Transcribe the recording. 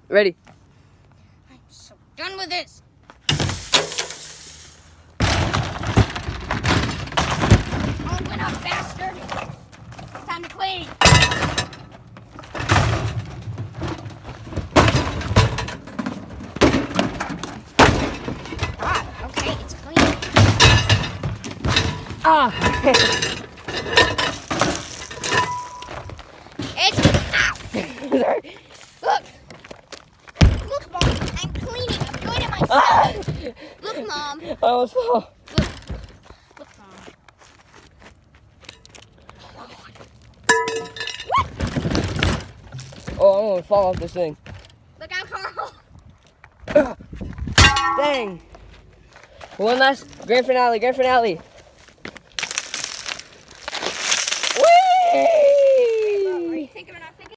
Ready? I'm so done with this. Open up, bastard. It's time to clean. Ah, okay, it's clean. Ah! It's Sorry. Look, Mom, I'm cleaning. I'm doing it myself. Look, Mom. I almost fell. Look, Mom. Oh, I'm gonna fall off this thing. Look out, Carl. Dang. One last grand finale.